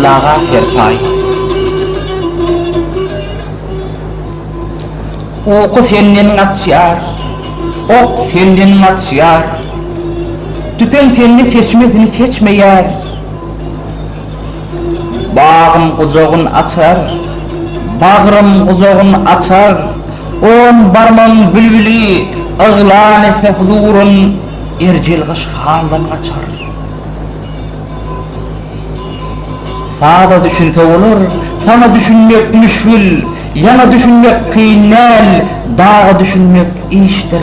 Allah'a serpay. Oku senden atşar, ok senden atşar. Tüpen seni seçmesini seçmeyer. Bağım kucağın açar, bağrım kucağın açar. On barman bülbülü ağlan etse huzurun, ercel kış haldan kaçar. Sağda düşünse olur, sana düşünmek müşkül, yana düşünmek kıynel, dağa düşünmek iştir.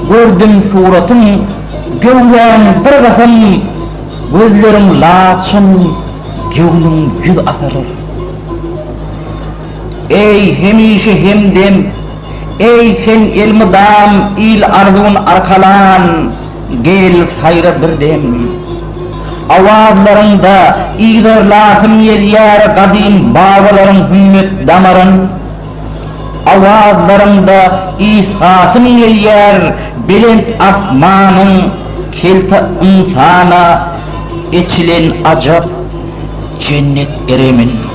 Gördüm suratın, gövden bir kasım, gözlerim laçın, gönlüm yüz asarır. Ey hemişe hemdem, ey sen elmidam, il arzun arkalan, gel sayra birdem. Avazlarında iğderlasım yer kadim babaların hümmet damarın. Avazlarında ihsasım yer belent asmanın, kelta insana içilen acap cennet eremin.